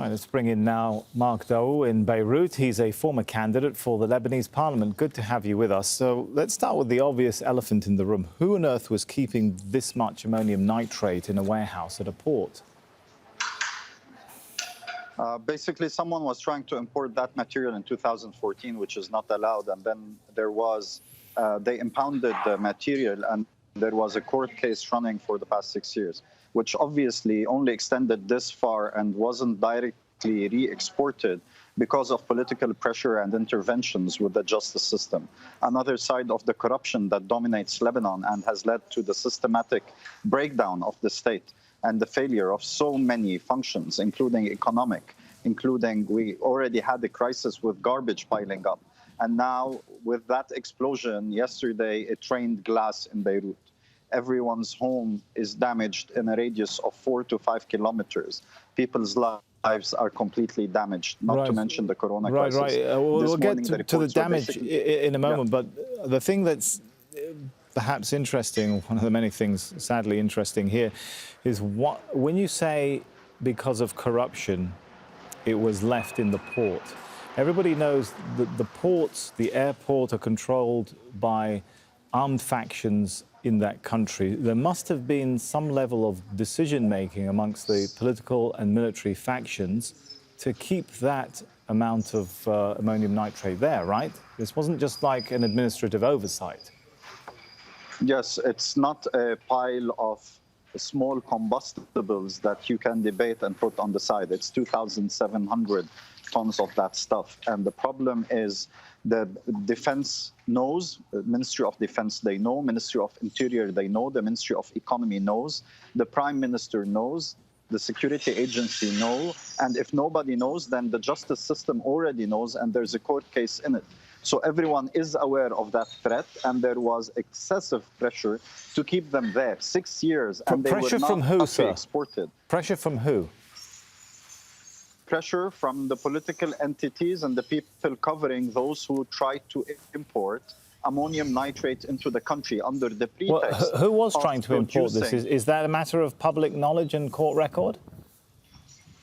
All right, let's bring in now Mark Daou in Beirut. He's a former candidate for the Lebanese parliament. Good to have you with us. So let's start with the obvious elephant in the room. Who on earth was keeping this much ammonium nitrate in a warehouse at a port? Basically, someone was trying to import that material in 2014, which is not allowed. And then there was, they impounded the material, and there was a court case running for the past 6 years, which obviously only extended this far and wasn't directly re-exported because of political pressure and interventions with the justice system. Another side of the corruption that dominates Lebanon and has led to the systematic breakdown of the state and the failure of so many functions, including economic, including we already had a crisis with garbage piling up. And now with that explosion yesterday, it rained glass in Beirut. Everyone's home is damaged in a radius of 4 to 5 kilometers. People's lives are completely damaged, not to mention the corona crisis. We'll get to the damage in a moment, but the thing that's perhaps interesting, one of the many things sadly interesting here, is when you say because of corruption it was left in the port. Everybody knows that the ports, the airport, are controlled by armed factions in that country. There must have been some level of decision-making amongst the political and military factions to keep that amount of ammonium nitrate there, right? This wasn't just like an administrative oversight. Yes, it's not a pile of small combustibles that you can debate and put on the side. It's 2,700 tons of that stuff. And the problem is the defense knows, the Ministry of Defense, they know, Ministry of Interior, they know, the Ministry of Economy knows, the Prime Minister knows, the security agency know, and if nobody knows, then the justice system already knows, and there's a court case in it. So everyone is aware of that threat, and there was excessive pressure to keep them there. 6 years, and they were not exported. Pressure from who? Pressure from the political entities and the people covering those who tried to import ammonium nitrate into the country under the pretext. Who was trying to import this? Is that a matter of public knowledge and court record?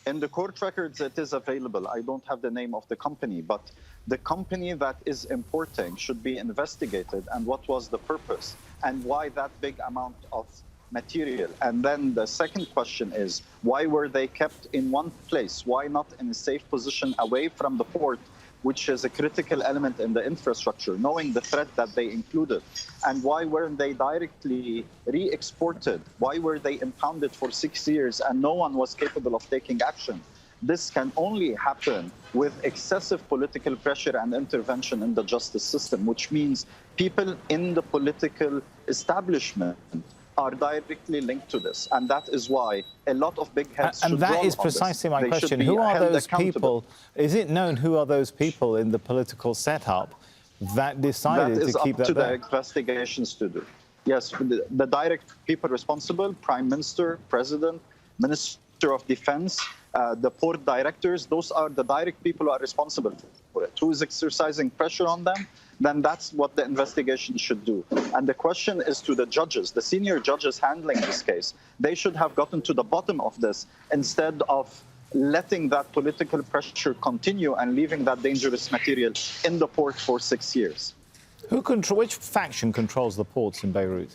In the court records, it is available. I don't have the name of the company, but the company that is importing should be investigated, and what was the purpose and why that big amount of material. And then the second question is, why were they kept in one place? Why not in a safe position away from the port, which is a critical element in the infrastructure, knowing the threat that they included? And why weren't they directly re-exported? Why were they impounded for 6 years and no one was capable of taking action? This can only happen with excessive political pressure and intervention in the justice system, which means people in the political establishment are directly linked to this. And that is why a lot of big heads should roll on this. And that is precisely my question. Who are those people? Is it known who are those people in the political setup that decided to keep that there? That is up to the investigations to do. Yes, the direct people responsible, Prime Minister, President, Minister of Defense, the port directors, those are the direct people who are responsible for it. Who is exercising pressure on them? Then that's what the investigation should do. And the question is to the judges, the senior judges handling this case. They should have gotten to the bottom of this instead of letting that political pressure continue and leaving that dangerous material in the port for 6 years. Which faction controls the ports in Beirut?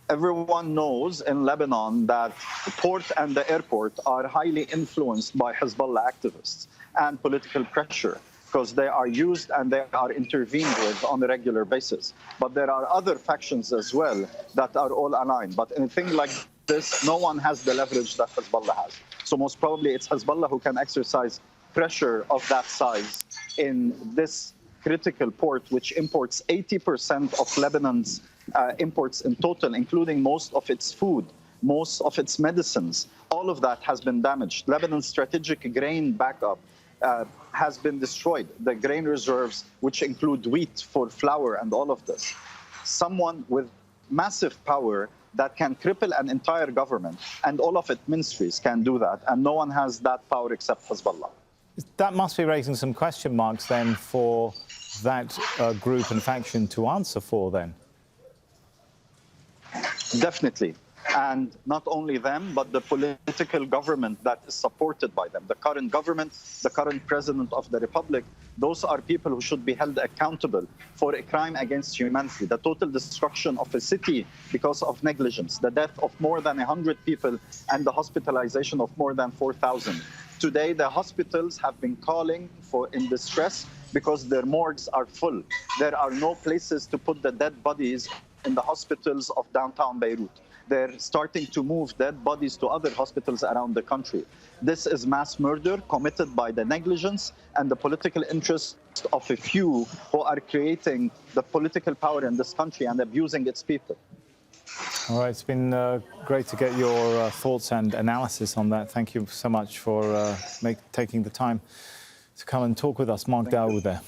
Everyone knows in Lebanon that the port and the airport are highly influenced by Hezbollah activists and political pressure, because they are used and they are intervened with on a regular basis. But there are other factions as well that are all aligned. But in a thing like this, no one has the leverage that Hezbollah has. So most probably it's Hezbollah who can exercise pressure of that size in this critical port, which imports 80% of Lebanon's imports in total, including most of its food, most of its medicines. All of that has been damaged. Lebanon's strategic grain backup has been destroyed. The grain reserves, which include wheat for flour and all of this. Someone with massive power that can cripple an entire government, and all of its ministries can do that, and no one has that power except Hezbollah. That must be raising some question marks then for that group and faction to answer for then. Definitely. And not only them, but the political government that is supported by them. The current government, the current president of the republic, those are people who should be held accountable for a crime against humanity. The total destruction of a city because of negligence, the death of more than 100 people, and the hospitalization of more than 4,000. Today, the hospitals have been calling for in distress because their morgues are full. There are no places to put the dead bodies in the hospitals of downtown Beirut. They're starting to move dead bodies to other hospitals around the country. This is mass murder committed by the negligence and the political interest of a few who are creating the political power in this country and abusing its people. All right, it's been great to get your thoughts and analysis on that. Thank you so much for taking the time to come and talk with us. Mark Daou there.